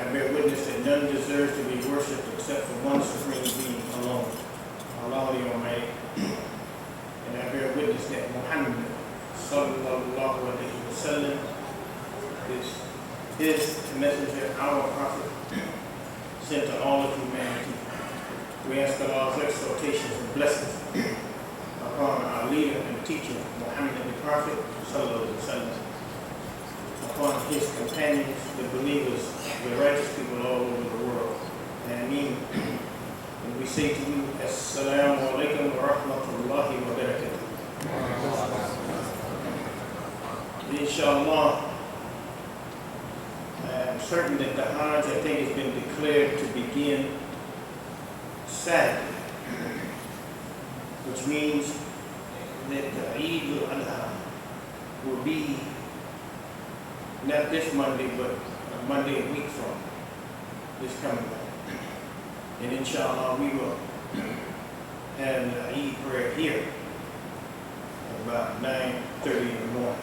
I bear witness that none deserves to be worshipped except for one supreme being alone, Allah the Almighty. And I bear witness that Muhammad sallallahu alayhi wa sallam is his messenger, our prophet, sent to all of humanity. We ask Allah's exaltations and blessings upon our leader and teacher, Muhammad the Prophet, sallallahu alayhi wa sallam, upon his companions, the believers, the righteous people all over the world. Ameen. And we say to you, Assalamu alaikum wa rahmatullahi wa barakatuh. Inshallah, I'm certain that the Hajj, I think, has been declared to begin Saturday, which means that the Eid al-Adha will be not this Monday, but a Monday a week from this coming Monday. And inshallah, we will have the Eid prayer here at about 9:30 in the morning.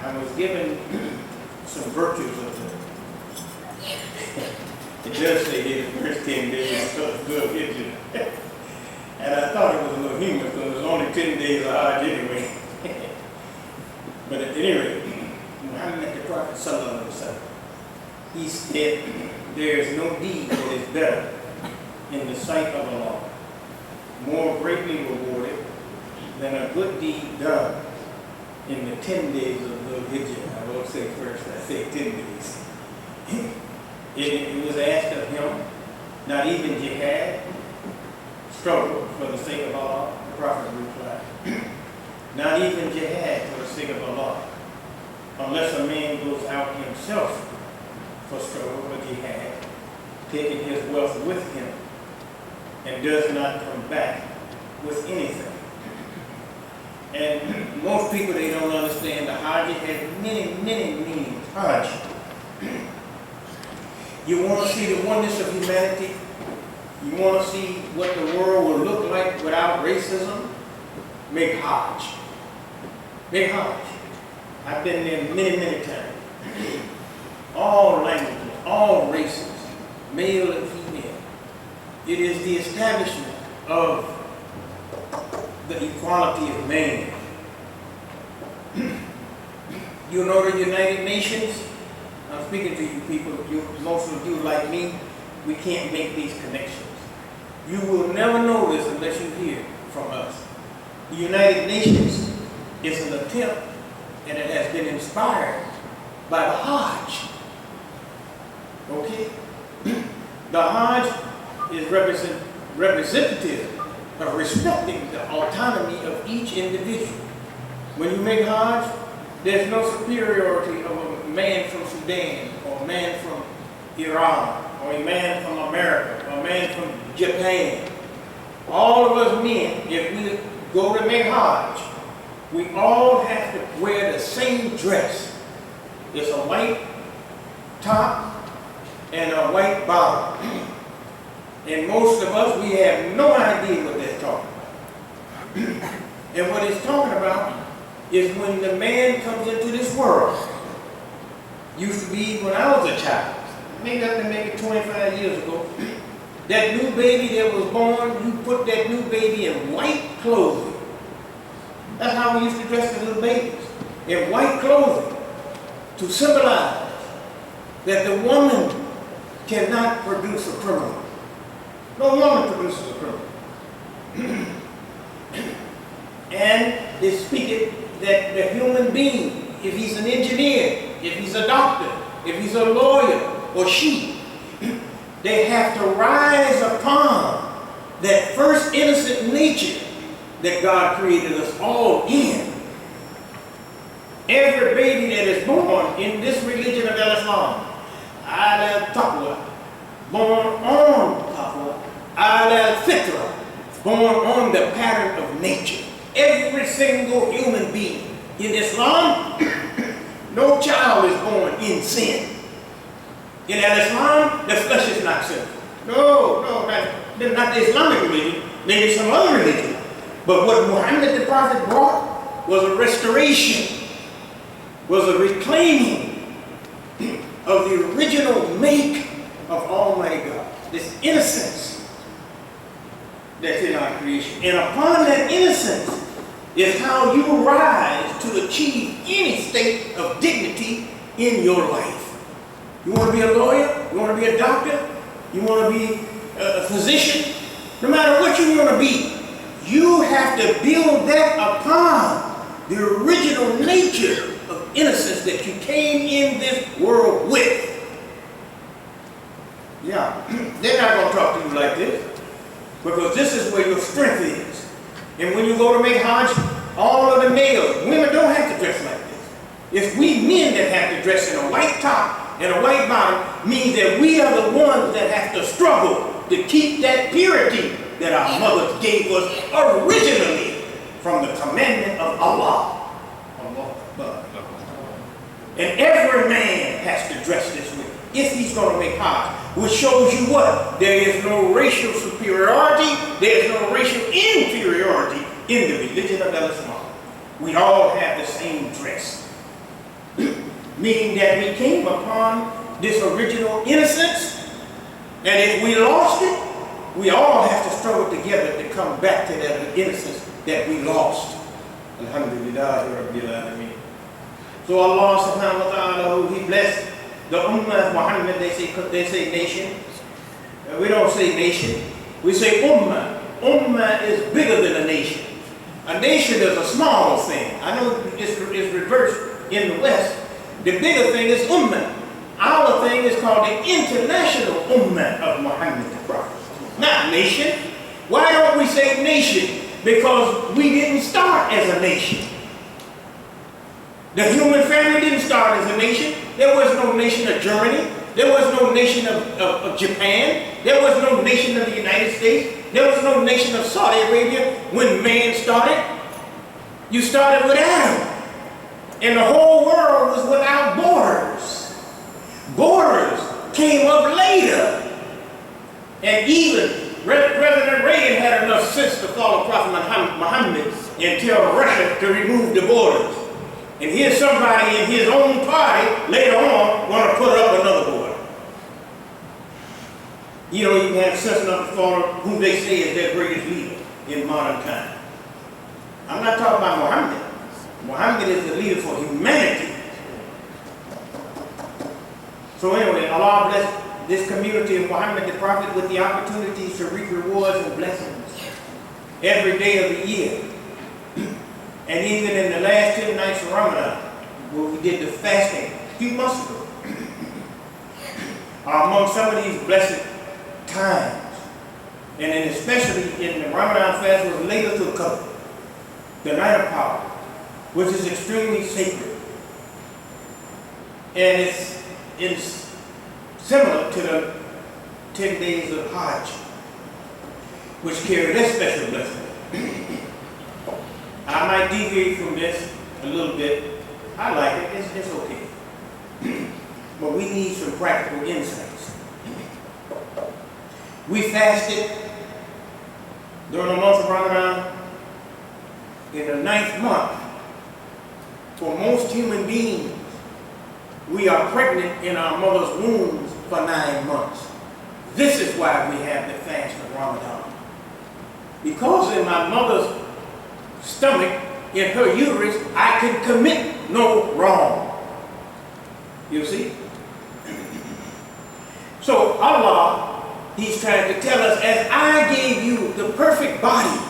I was given some virtues of the it does say here the first 10 days of good Hijrah. And I thought it was a little humorous because it was only 10 days of Hajj anyway. But at any rate, Muhammad the Prophet sallallahu alaihi wasallam, he said, there is no deed that is better in the sight of Allah, more greatly rewarded than a good deed done in the 10 days of Dhul Hijjah. I won't say first, I say 10 days. It was asked of him, not even jihad, struggle for the sake of Allah. The Prophet replied, not even jihad for the sake of Allah, unless a man goes out himself for struggle or jihad, taking his wealth with him, and does not come back with anything. And most people, they don't understand the Hajj has many, many meanings. Hajj. You want to see the oneness of humanity? You want to see what the world will look like without racism? Make Hajj. Make Hajj. I've been there many, many times. All languages, all races, male and female. It is the establishment of the equality of man. You know the United Nations? I'm speaking to you people, most of you like me, we can't make these connections. You will never know this unless you hear from us. The United Nations is an attempt, and it has been inspired by the Hajj. Okay? The Hajj is representative of respecting the autonomy of each individual. When you make Hajj, there's no superiority of a man from Sudan, or a man from Iran, or a man from America, or a man from Japan. All of us men, if we go to make Hajj, we all have to wear the same dress. It's a white top and a white bottom. And most of us, we have no idea what they're talking about. And what it's talking about is when the man comes into this world. Used to be when I was a child, maybe up to maybe 25 years ago, that new baby that was born, you put that new baby in white clothing. That's how we used to dress the little babies, in white clothing, to symbolize that the woman cannot produce a criminal. No woman produces a criminal. And they speak it that the human being, if he's an engineer, if he's a doctor, if he's a lawyer, or she, they have to rise upon that first innocent nature that God created us all in. Every baby that is born in this religion of Islam, al-taqwa, born on taqwa, al-fitra, born on the pattern of nature. Every single human being in Islam, no child is born in sin. In Islam, the flesh is not sinful. No, not the Islamic religion, maybe some other religion. But what Muhammad the Prophet brought was a restoration, was a reclaiming of of the original make of Almighty God. This innocence that's in our creation. And upon that innocence is how you rise to achieve any state of dignity in your life. You want to be a lawyer? You want to be a doctor? You want to be a physician? No matter what you want to be, you have to build that upon the original nature of innocence that you came in this world with. Yeah, they're not going to talk to you like this, because this is where your strength is. And when you go to make Hajj, all of the males, women don't have to dress like this. It's we men that have to dress in a white top and a white bottom, means that we are the ones that have to struggle to keep that purity that our mothers gave us originally from the commandment of Allah. And every man has to dress this way if he's going to make Hajj, which shows you what? There is no racial superiority, there is no racial inferiority in the religion of Islam. We all have the same dress. Meaning that we came upon this original innocence, and if we lost it, we all have to struggle together to come back to that innocence that we lost. Alhamdulillah Rabbil Alameen. So Allah subhanahu wa ta'ala, He blessed the Ummah of Muhammad. They say nation. We don't say nation. We say Ummah. Ummah is bigger than a nation. A nation is a small thing. I know it's reversed in the West. The bigger thing is Ummah. Our thing is called the International Ummah of Muhammad the Prophet. Not nation. Why don't we say nation? Because we didn't start as a nation. The human family didn't start as a nation. There was no nation of Germany. There was no nation of Japan. There was no nation of the United States. There was no nation of Saudi Arabia when man started. You started with Adam. And the whole world was without borders. Borders came up later. And even President Reagan had enough sense to follow Prophet Muhammad and tell Russia to remove the borders. And here's somebody in his own party later on want to put up another border. You know, you can have sense enough to follow who they say is their greatest leader in modern time. I'm not talking about Muhammad. Muhammad is the leader for humanity. So anyway, Allah bless this community of Muhammad the Prophet with the opportunities to reap rewards and blessings every day of the year. And even in the last 10 nights of Ramadan, where we did the fasting a few months ago, among some of these blessed times, and then especially in the Ramadan fast was Laylatul Qadr, the night of power, which is extremely sacred. And it's similar to the 10 days of Hajj, which carry that special blessing. I might deviate from this a little bit. I like it. It's okay. But we need some practical insights. We fasted during the month of Ramadan in the 9th month. For most human beings, we are pregnant in our mother's wombs for 9 months. This is why we have the fast of Ramadan. Because in my mother's stomach, in her uterus, I can commit no wrong. You see? So Allah, He's trying to tell us, as I gave you the perfect body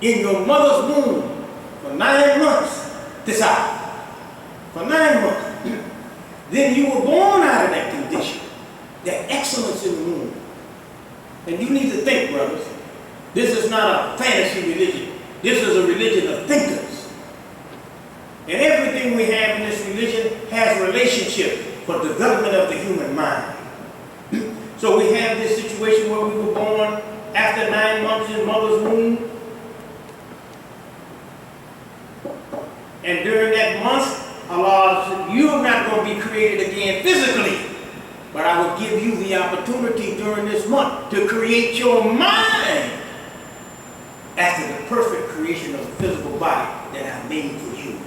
in your mother's womb for 9 months, for 9 months, then you were born out of that condition, that excellence in the womb. And you need to think, brothers, this is not a fantasy religion. This is a religion of thinkers. And everything we have in this religion has relationship for development of the human mind. So we have this situation where we were born after 9 months in mother's womb. And during that month, Allah said, you're not going to be created again physically, but I will give you the opportunity during this month to create your mind after the perfect creation of the physical body that I made for you.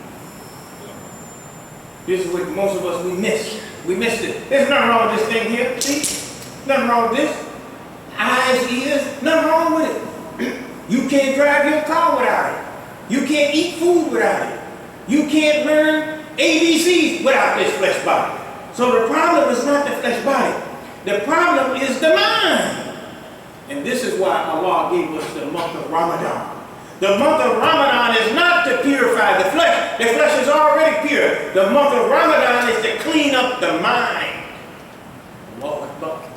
This is what most of us we miss. We missed it. There's nothing wrong with this thing here. See? Nothing wrong with this. Eyes, ears, nothing wrong with it. You can't drive your car without it. You can't eat food without it. You can't learn ABCs without this flesh body. So the problem is not the flesh body. The problem is the mind. And this is why Allah gave us the month of Ramadan. The month of Ramadan is not to purify the flesh. The flesh is already pure. The month of Ramadan is to clean up the mind. Allahu Akbar.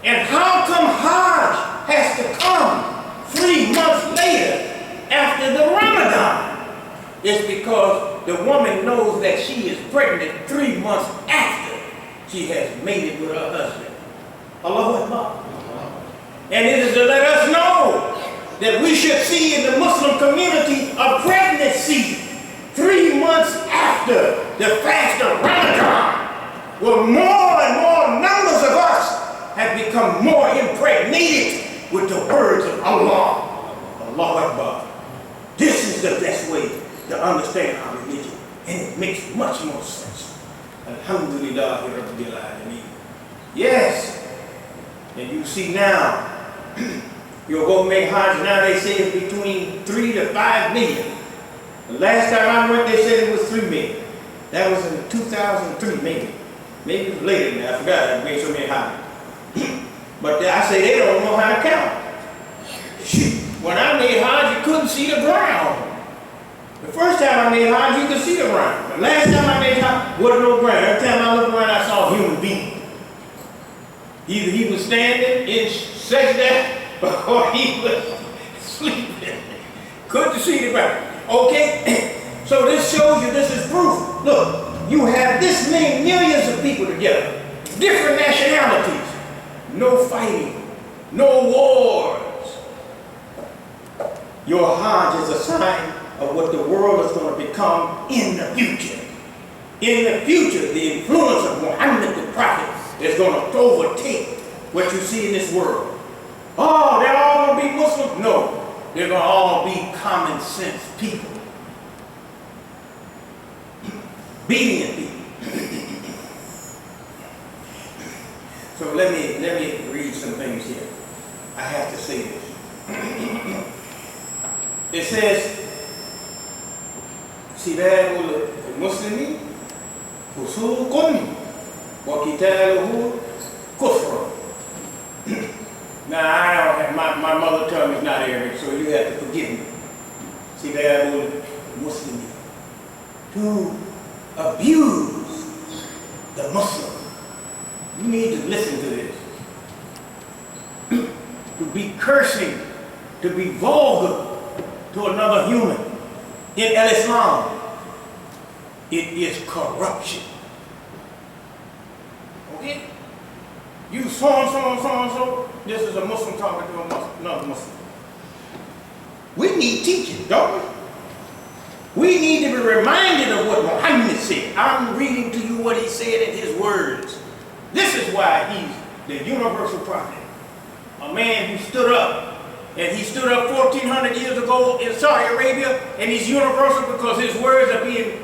And how come Hajj has to come 3 months later after the Ramadan? It's because the woman knows that she is pregnant 3 months after she has mated with her husband. Allahu Akbar. And it is to let us know that we should see in the Muslim community a pregnancy 3 months after the fast of Ramadan, where more and more numbers of us have become more impregnated with the words of Allah. Allahu Akbar. This is the best way to understand our religion, and it makes much more sense. Alhamdulillah Rabbil Alameen. Yes, and you see now, you'll go make Hajj now, they say it's between 3 to 5 million. The last time I went, they said it was 3 million. That was in 2003, maybe. Maybe it was later than that. I forgot, I made so many Hajj. But I say they don't know how to count. When I made Hajj, you couldn't see the ground. The first time I made Hajj, you could see the ground. The last time I made Hajj, wasn't no ground. Every time I looked around, I saw a human being. Either he was standing in sajda or he was sleeping. Couldn't see the ground. Okay? So this shows you, this is proof. Look, you have this many millions of people together, different nationalities. No fighting, no wars. Your Hajj is a sign of what the world is going to become in the future. In the future, the influence of Muhammad the Prophet is going to overtake what you see in this world. Oh, they're all going to be Muslims? No, they're going to all be common sense people. Obedient people. So let me read some things here. I have to say this. It says, سباب المسلم فسوق وقتاله كفر. Now I don't have, my mother tongue is not Arabic, so you have to forgive me. سباب المسلم, to abuse the Muslim. You need to listen to this. To be cursing, to be vulgar to another human in Al-Islam, it is corruption. Okay? You so, this is a Muslim talking to another Muslim. We need teaching, don't we? We need to be reminded of what Muhammad said. I'm reading to you what he said in his words. This is why he's the universal prophet. A man who stood up, and he stood up 1400 years ago in Saudi Arabia, and he's universal because his words are being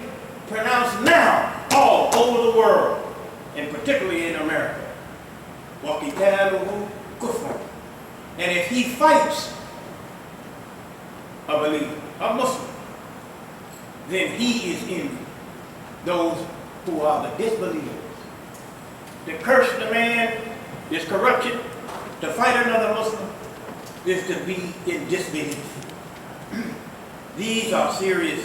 pronounced now all over the world, and particularly in America. And if he fights a believer, a Muslim, then he is in those who are the disbelievers. To curse the man is corruption. To fight another Muslim is to be in disbelief. These are serious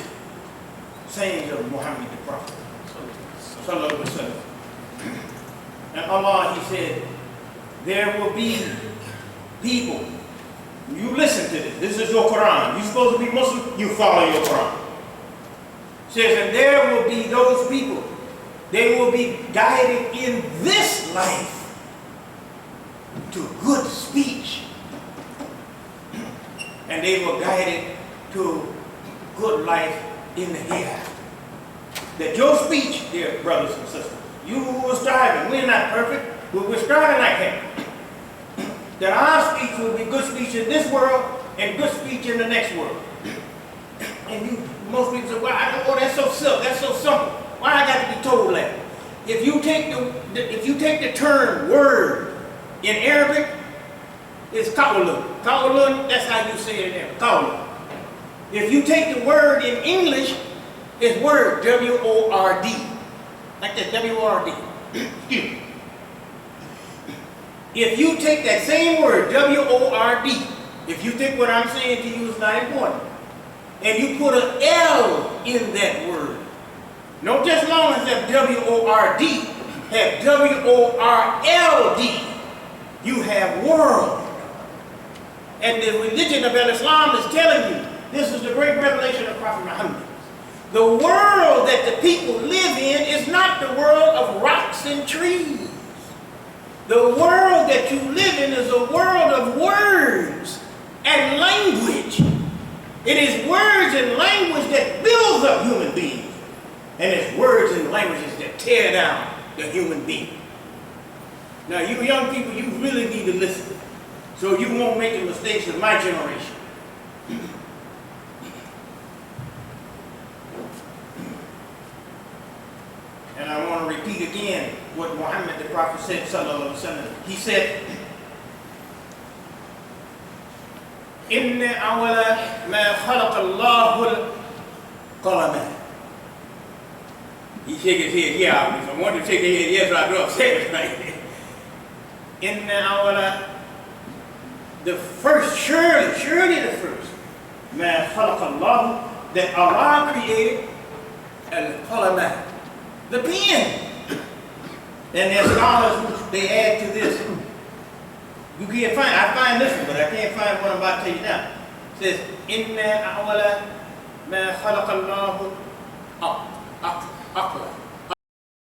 sayings of Muhammad the Prophet. Sallallahu Alaihi Wasallam. And Allah, he said, there will be people. You listen to this. This is your Quran. You're supposed to be Muslim, you follow your Quran. It says, and there will be those people. They will be guided in this life to good speech. And they were guided to good life in the hereafter. That your speech, dear brothers and sisters, you who are striving, we're not perfect, but we're striving like him. That our speech will be good speech in this world and good speech in the next world. And most people say, well, oh, that's so simple, that's so simple. Why I got to be told that? If you take the term word in Arabic, it's qawlun. Qawlun, that's how you say it in Arabic. Qawlun. If you take the word in English, it's word, W-O-R-D. Like that, W-O-R-D. If you take that same word, W-O-R-D, if you think what I'm saying to you is not important, and you put an L in that word, not just long as that W-O-R-D, have W-O-R-L-D, you have world. And the religion of Islam is telling you, this is the great revelation of Prophet Muhammad. The world that the people live in is not the world of rocks and trees. The world that you live in is a world of words and language. It is words and language that builds up human beings. And it's words and languages that tear down the human being. Now you young people, you really need to listen, so you won't make the mistakes of my generation. And I want to repeat again what Muhammad the Prophet said, sallallahu alaihi wasallam. He said, "Inna awala ma khalaqa Allahu al-qalam." He shake his head, yeah. If I want to shake his head, yes, I do. I'll say it right. Inna awala, the first, surely the first, ma khalaqa Allahu, that Allah created al-qalam, the pen. And there's scholars who they add to this. You can't find, I find this one, but I can't find what I'm about to tell you now. It says, Inna awala ma khalaqa Allahu aqla.